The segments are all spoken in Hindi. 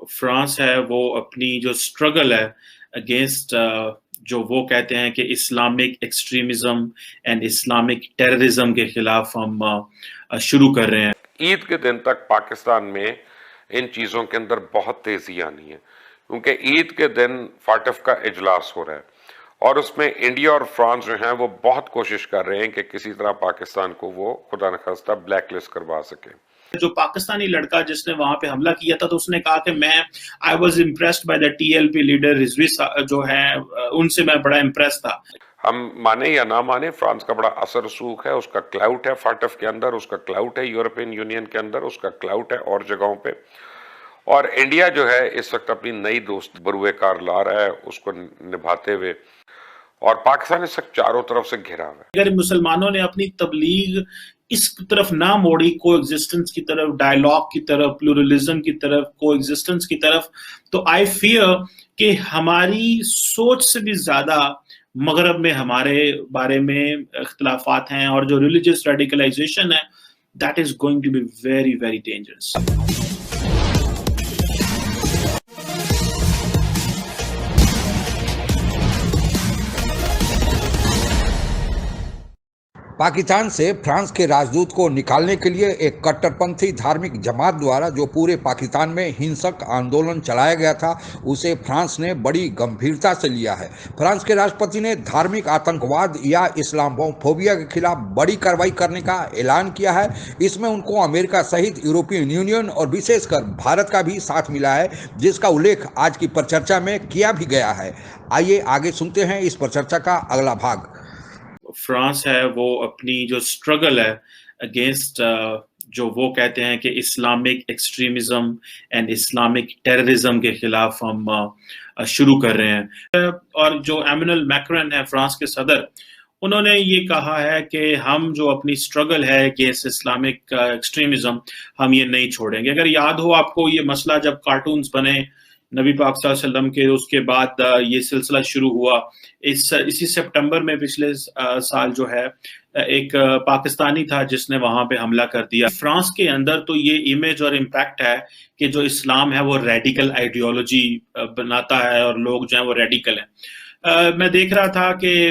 फ्रांस है वो अपनी जो स्ट्रगल है अगेंस्ट जो वो कहते हैं कि Islamic extremism and Islamic terrorism के खिलाफ हम शुरू कर रहे हैं। ईद के दिन तक पाकिस्तान में इन चीज़ों के अंदर बहुत तेज़ी आनी है, क्योंकि ईद के दिन फाटफ का इजलास हो रहा है और उसमें इंडिया और फ्रांस जो हैं वो बहुत कोशिश कर रहे हैं कि किसी तरह पाकिस्तान को वो खुदा न खास्ता ब्लैक लिस्ट करवा सके। जो पाकिस्तानी लड़का जिसने वहां पे हमला किया था तो उसने कहा कि मैं I was impressed by the TLP leader Rizvi जो है उनसे मैं बड़ा इम्प्रेस था। हम माने या ना माने, फ्रांस का बड़ा असर रसूख है, उसका क्लाउट है फाटफ के अंदर, उसका क्लाउट है यूरोपियन यूनियन के अंदर, उसका क्लाउट है और जगहों पे। और इंडिया जो है इस वक्त अपनी नई दोस्त बरूए कार ला रहा है उसको निभाते हुए, और पाकिस्तान इस वक्त चारों तरफ से घिरा हुआ है। अगर मुसलमानों ने अपनी तबलीग इस तरफ ना मोड़ी, को एग्जिस्टेंस की तरफ, डायलॉग की तरफ, प्लूरलिज्म की तरफ, को एग्जिस्टेंस की तरफ, तो आई फियर कि हमारी सोच से भी ज्यादा मगरब में हमारे बारे में इख्तलाफात हैं और जो रिलीजियस रेडिकलाइजेशन है that is going to be very very dangerous. Pakistan से फ्रांस के राजदूत को निकालने के लिए एक कट्टरपंथी धार्मिक जमात द्वारा जो पूरे पाकिस्तान में हिंसक आंदोलन चलाया गया था, उसे फ्रांस ने बड़ी गंभीरता से लिया है। फ्रांस के राष्ट्रपति ने धार्मिक आतंकवाद या इस्लामोफोबिया के खिलाफ बड़ी कार्रवाई करने का ऐलान किया है। इसमें उनको अमेरिका सहित यूरोपियन यूनियन और विशेषकर भारत का भी साथ मिला है, जिसका उल्लेख आज की परिचर्चा में किया भी गया है। आइए आगे सुनते हैं इस परिचर्चा का अगला भाग। फ्रांस है वो अपनी जो स्ट्रगल है अगेंस्ट जो वो कहते हैं कि Islamic extremism and Islamic terrorism के खिलाफ हम शुरू कर रहे हैं। और जो एमेनुअल मैक्रॉन है फ्रांस के सदर, उन्होंने ये कहा है कि हम जो अपनी स्ट्रगल है अगेंस्ट इस्लामिक एक्सट्रीमिज्म हम ये नहीं छोड़ेंगे। अगर याद हो आपको, ये मसला जब कार्टून्स बने नबी पाक सल्लल्लाहु अलैहि वसल्लम के, उसके बाद ये सिलसिला शुरू हुआ। इसी सितंबर में पिछले साल जो है एक पाकिस्तानी था जिसने वहां पे हमला कर दिया। फ्रांस के अंदर तो ये इमेज और इम्पैक्ट है कि जो इस्लाम है वो रेडिकल आइडियोलॉजी बनाता है और लोग जो है वो रेडिकल हैं। मैं देख रहा था कि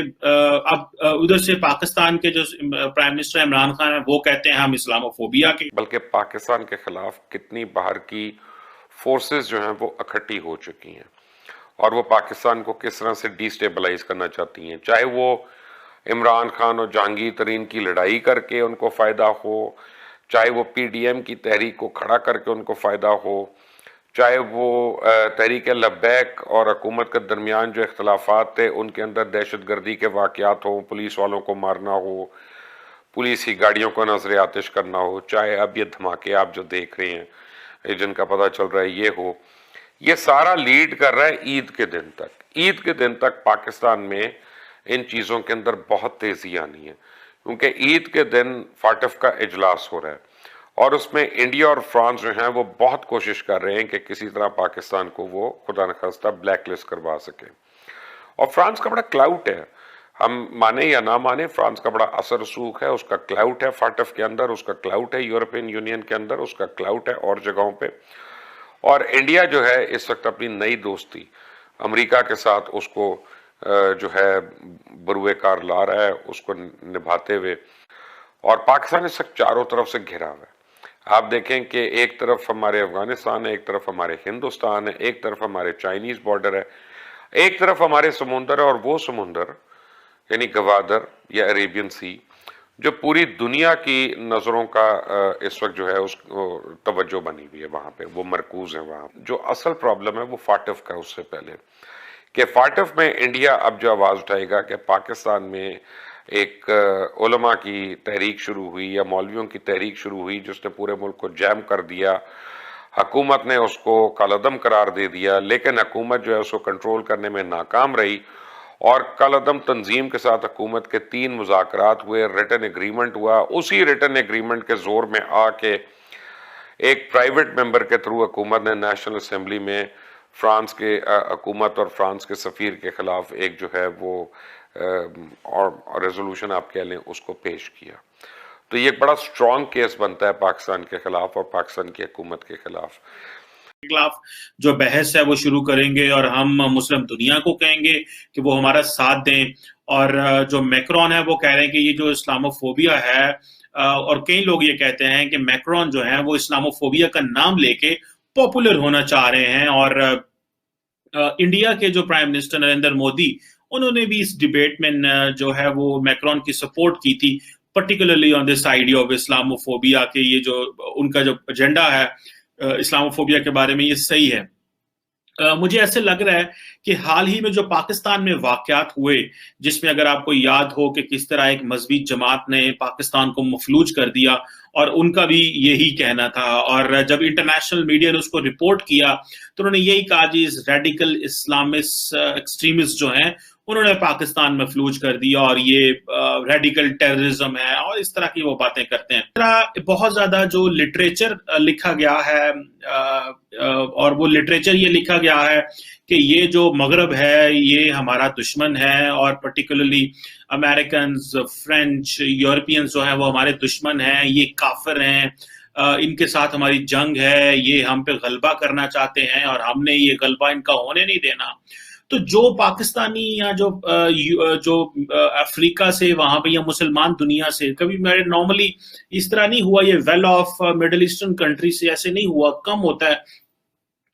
अब उधर से पाकिस्तान के जो प्राइम मिनिस्टर इमरान खान है वो कहते हैं हम इस्लामोफोबिया के, बल्कि पाकिस्तान के खिलाफ कितनी बाहर की फोर्सेस जो हैं वो इकट्ठी हो चुकी हैं और वो पाकिस्तान को किस तरह से डिस्टेबलाइज करना चाहती हैं, चाहे वो इमरान खान और जहांगीर तरीन की लड़ाई करके उनको फ़ायदा हो, चाहे वो पीडीएम की तहरीक को खड़ा करके उनको फ़ायदा हो, चाहे वो तहरीक लब्बैक और हुकूमत के दरमियान जो इख्तलाफात थे उनके अंदर दहशतगर्दी के वाक़यात हों, पुलिस वालों को मारना हो, पुलिस की गाड़ियों को नजर आतिश करना हो, चाहे अब ये धमाके आप जो देख रहे हैं जिनका पता चल रहा है ये हो, ये सारा लीड कर रहा है ईद के दिन तक। ईद के दिन तक पाकिस्तान में इन चीज़ों के अंदर बहुत तेज़ी आनी है, क्योंकि ईद के दिन फाटफ का इजलास हो रहा है और उसमें इंडिया और फ्रांस जो हैं वो बहुत कोशिश कर रहे हैं कि किसी तरह पाकिस्तान को वो खुदा न खास्ता ब्लैक लिस्ट करवा सके। और फ्रांस का बड़ा क्लाउट है, हम माने या ना माने, फ्रांस का बड़ा असर रसूख है, उसका क्लाउट है फाटफ के अंदर, उसका क्लाउट है यूरोपियन यूनियन के अंदर, उसका क्लाउट है और जगहों पे। और इंडिया जो है इस वक्त अपनी नई दोस्ती अमेरिका के साथ उसको जो है बरूए कार ला रहा है उसको निभाते हुए, और पाकिस्तान इस वक्त चारों तरफ से घिरा हुआ है। आप देखें कि एक तरफ हमारे अफगानिस्तान है, एक तरफ हमारे हिंदुस्तान है, एक तरफ हमारे चाइनीज बॉर्डर है, एक तरफ हमारे समुंदर है, और वो समुंदर यानी गवादर या अरेबियन सी जो पूरी दुनिया की नज़रों का इस वक्त जो है उस तवज्जो बनी हुई है, वहाँ पे वो मरकूज है। वहाँ जो असल प्रॉब्लम है वो फाटफ का, उससे पहले कि फाटफ में इंडिया अब जो आवाज़ उठाएगा कि पाकिस्तान में एक उलमा की तहरीक शुरू हुई या मौलवियों की तहरीक शुरू हुई जिसने पूरे मुल्क को जैम कर दिया, हुकूमत ने उसको कालअदम करार दे दिया, लेकिन हुकूमत जो है उसको कंट्रोल करने में नाकाम रही और कालअदम तंजीम के साथ हुकूमत के 3 मुज़ाकरात हुए, रिटन एग्रीमेंट हुआ। उसी रिटन एग्रीमेंट के जोर में आके एक प्राइवेट मेंबर के थ्रू हुकूमत ने नेशनल असेंबली में फ्रांस के हुकूमत और फ्रांस के सफ़ीर के ख़िलाफ़ एक जो है वो और रेजोल्यूशन आप कह लें उसको पेश किया। तो ये एक बड़ा स्ट्रॉन्ग केस बनता है पाकिस्तान के ख़िलाफ़ और पाकिस्तान की हुकूमत के ख़िलाफ़। खिलाफ जो बहस है वो शुरू करेंगे और हम मुस्लिम दुनिया को कहेंगे कि वो हमारा साथ दें। और जो मैक्रोन है वो कह रहे हैं कि ये जो इस्लामोफोबिया है, और कई लोग ये कहते हैं कि मैक्रोन जो है वो इस्लामोफोबिया का नाम लेके पॉपुलर होना चाह रहे हैं। और इंडिया के जो प्राइम मिनिस्टर नरेंद्र मोदी, उन्होंने भी इस डिबेट में जो है वो मैक्रोन की सपोर्ट की थी, particularly on this idea of Islamophobia के। ये जो उनका जो एजेंडा है इस्लामोफोबिया के बारे में, ये सही है। मुझे ऐसे लग रहा है कि हाल ही में जो पाकिस्तान में वाकयात हुए, जिसमें अगर आपको याद हो कि किस तरह एक मजहबी जमात ने पाकिस्तान को मफलूज कर दिया, और उनका भी यही कहना था। और जब इंटरनेशनल मीडिया ने उसको रिपोर्ट किया तो उन्होंने यही कहा जी रेडिकल इस्लामिस्ट एक्सट्रीमिस्ट जो हैं उन्होंने पाकिस्तान में फ्लूज कर दिया और ये रेडिकल टेररिज्म है, और इस तरह की वो बातें करते हैं। इस तरह बहुत ज्यादा जो लिटरेचर लिखा गया है, और वो लिटरेचर ये लिखा गया है कि ये जो मगरब है ये हमारा दुश्मन है, और पर्टिकुलरली अमेरिकन, फ्रेंच, यूरोपियंस जो है वो हमारे दुश्मन हैं, ये काफिर हैं, इनके साथ हमारी जंग है, ये हम पे गलबा करना चाहते हैं और हमने ये गलबा इनका होने नहीं देना। तो जो पाकिस्तानी या जो अफ्रीका से वहां पे या मुसलमान दुनिया से, कभी मेरे नॉर्मली इस तरह नहीं हुआ, ये well of middle eastern country से ऐसे नहीं हुआ, कम होता है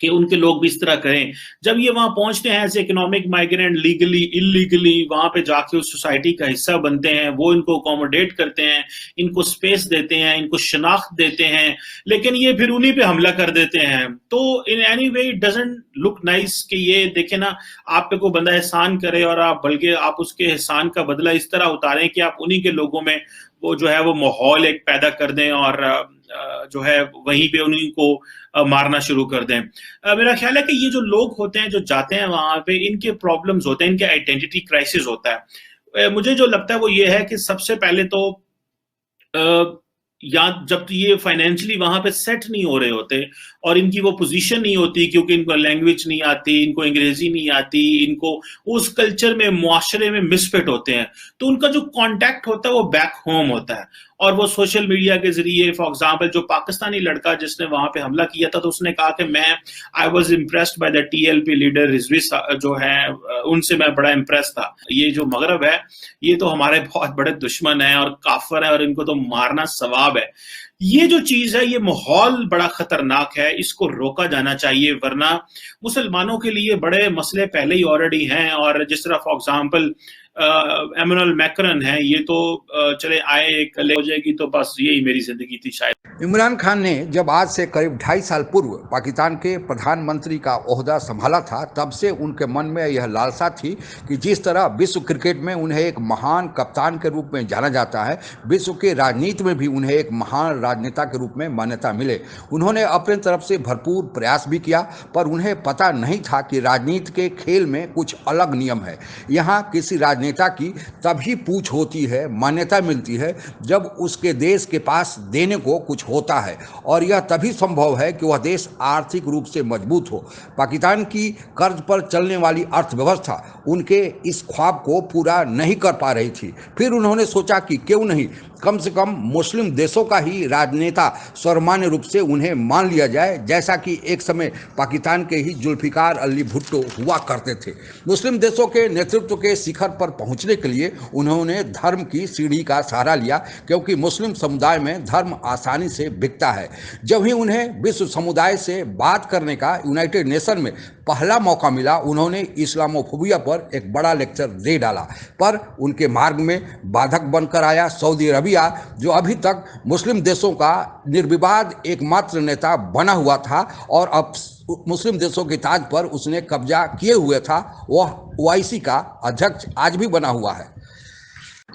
कि उनके लोग भी इस तरह करें। जब ये वहां पहुंचते हैं as economic migrant, legally illegally, वहां पे जाके उस सोसाइटी का हिस्सा बनते हैं, वो इनको अकोमोडेट करते हैं, इनको स्पेस देते हैं, इनको शनाख्त देते हैं, लेकिन ये फिर उन्हीं पे हमला कर देते हैं। तो in any way it doesn't look nice कि ये देखे ना, आप पे कोई बंदा एहसान करे और आप बल्कि आप उसके एहसान का बदला इस तरह उतारें कि आप उन्हीं के लोगों में वो जो है वो माहौल एक पैदा कर दें और जो है वहीं पे उन्हीं को मारना शुरू कर दें। मेरा ख्याल है कि ये जो लोग होते हैं जो जाते हैं वहां पे, इनके प्रॉब्लम्स होते हैं, इनके आइडेंटिटी क्राइसिस होता है। मुझे जो लगता है वो ये है कि सबसे पहले तो या जब ये फाइनेंशियली वहां पे सेट नहीं हो रहे होते और इनकी वो पोजीशन नहीं होती, क्योंकि इनको लैंग्वेज नहीं आती, इनको अंग्रेजी नहीं आती, इनको उस कल्चर में, मुआशरे में मिसफिट होते हैं, तो उनका जो कांटेक्ट होता है वो बैक होम होता है। और वो सोशल मीडिया के जरिए, फॉर एग्जांपल जो पाकिस्तानी लड़का जिसने वहां पे हमला किया था, तो उसने कहा कि मैं I was impressed by the TLP leader Rizvi जो है, उनसे मैं बड़ा इम्प्रेस था। ये जो मगरब है ये तो हमारे बहुत बड़े दुश्मन है और काफिर है और इनको तो मारना सवाब है। ये जो चीज है, ये माहौल बड़ा खतरनाक है, इसको रोका जाना चाहिए, वरना मुसलमानों के लिए बड़े मसले पहले ही ऑलरेडी हैं। और जिस तरह फॉर एग्जांपल एमनुअल मैक्रन है, ये तो चले आए कल हो जाएगी, तो बस यही मेरी जिंदगी थी शायद। इमरान खान ने जब आज से करीब 2.5 साल पूर्व पाकिस्तान के प्रधानमंत्री का ओहदा संभाला था, तब से उनके मन में यह लालसा थी कि जिस तरह विश्व क्रिकेट में उन्हें एक महान कप्तान के रूप में जाना जाता है, विश्व के राजनीति में भी उन्हें एक महान राजनेता के रूप में मान्यता मिले। उन्होंने अपने तरफ से भरपूर प्रयास भी किया, पर उन्हें पता नहीं था कि राजनीति के खेल में कुछ अलग नियम है। यहाँ किसी राजनेता की तभी पूछ होती है, मान्यता मिलती है, जब उसके देश के पास देने को कुछ होता है, और यह तभी संभव है कि वह देश आर्थिक रूप से मजबूत हो। पाकिस्तान की कर्ज पर चलने वाली अर्थव्यवस्था उनके इस ख्वाब को पूरा नहीं कर पा रही थी। फिर उन्होंने सोचा कि क्यों नहीं कम से कम मुस्लिम देशों का ही राजनेता सर्वमान्य रूप से उन्हें मान लिया जाए, जैसा कि एक समय पाकिस्तान के ही जुल्फिकार अली भुट्टो हुआ करते थे। मुस्लिम देशों के नेतृत्व के शिखर पर पहुंचने के लिए उन्होंने धर्म की सीढ़ी का सहारा लिया, क्योंकि मुस्लिम समुदाय में धर्म आसानी से बिकता है। जब ही उन्हें विश्व समुदाय से बात करने का यूनाइटेड नेशन में पहला मौका मिला, उन्होंने इस्लामोफोबिया पर एक बड़ा लेक्चर दे डाला। पर उनके मार्ग में बाधक बनकर आया सऊदी अरबिया, जो अभी तक मुस्लिम देशों का निर्विवाद एकमात्र नेता बना हुआ था और अब मुस्लिम देशों के ताज पर उसने कब्जा किए हुए था। वह ओआईसी का अध्यक्ष आज भी बना हुआ है।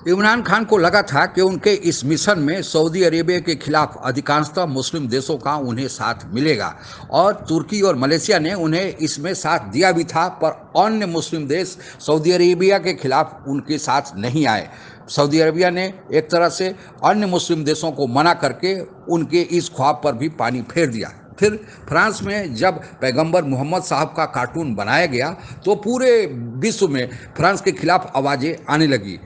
इमरान खान को लगा था कि उनके इस मिशन में सऊदी अरेबिया के खिलाफ अधिकांशतः मुस्लिम देशों का उन्हें साथ मिलेगा, और तुर्की और मलेशिया ने उन्हें इसमें साथ दिया भी था, पर अन्य मुस्लिम देश सऊदी अरेबिया के खिलाफ उनके साथ नहीं आए। सऊदी अरेबिया ने एक तरह से अन्य मुस्लिम देशों को मना करके उनके इस ख्वाब पर भी पानी फेर दिया। फिर फ्रांस में जब पैगंबर मोहम्मद साहब का कार्टून बनाया गया, तो पूरे विश्व में फ्रांस के खिलाफ आवाज़ें आने लगी।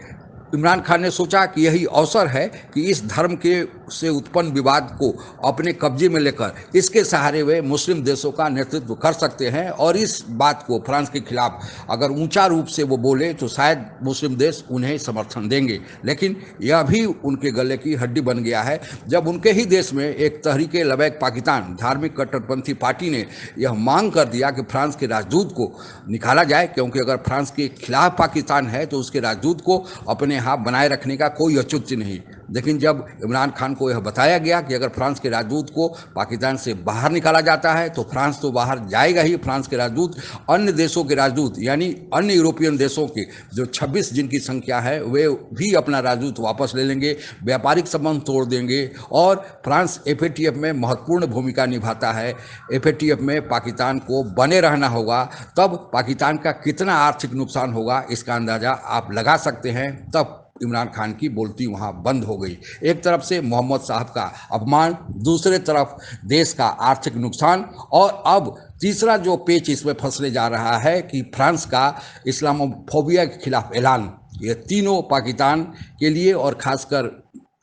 इमरान खान ने सोचा कि यही अवसर है कि इस धर्म के से उत्पन्न विवाद को अपने कब्जे में लेकर इसके सहारे वे मुस्लिम देशों का नेतृत्व कर सकते हैं, और इस बात को फ्रांस के खिलाफ अगर ऊंचा रूप से वो बोले तो शायद मुस्लिम देश उन्हें समर्थन देंगे। लेकिन यह भी उनके गले की हड्डी बन गया है जब उनके ही देश में एक तहरीके लबैक पाकिस्तान धार्मिक कट्टरपंथी पार्टी ने यह मांग कर दिया कि फ्रांस के राजदूत को निकाला जाए, क्योंकि अगर फ्रांस के खिलाफ पाकिस्तान है तो उसके राजदूत को अपने यहाँ बनाए रखने का कोई औचित्य नहीं। लेकिन जब इमरान खान को यह बताया गया कि अगर फ्रांस के राजदूत को पाकिस्तान से बाहर निकाला जाता है तो फ्रांस तो बाहर जाएगा ही, फ्रांस के राजदूत अन्य देशों के राजदूत यानी अन्य यूरोपियन देशों के जो 26 जिनकी संख्या है वे भी अपना राजदूत वापस ले लेंगे, व्यापारिक संबंध तोड़ देंगे। और फ्रांस FATF में महत्वपूर्ण भूमिका निभाता है, FATF में पाकिस्तान को बने रहना होगा, तब पाकिस्तान का कितना आर्थिक नुकसान होगा इसका अंदाजा आप लगा सकते हैं। तब इमरान खान की बोलती वहाँ बंद हो गई। एक तरफ से मोहम्मद साहब का अपमान, दूसरे तरफ देश का आर्थिक नुकसान, और अब तीसरा जो पेच इसमें फंसने जा रहा है कि फ्रांस का इस्लामोफोबिया के खिलाफ ऐलान। ये तीनों पाकिस्तान के लिए और खासकर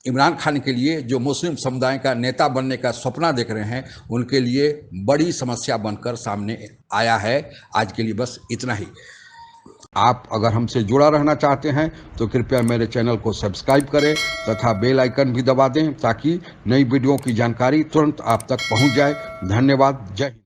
इमरान खान के लिए जो मुस्लिम समुदाय का नेता बनने का सपना देख रहे हैं उनके लिए बड़ी समस्या बनकर सामने आया है। आज के लिए बस इतना ही। आप अगर हमसे जुड़ा रहना चाहते हैं तो कृपया मेरे चैनल को सब्सक्राइब करें तथा बेल आइकन भी दबा दें ताकि नई वीडियो की जानकारी तुरंत आप तक पहुंच जाए। धन्यवाद। जय हिंद।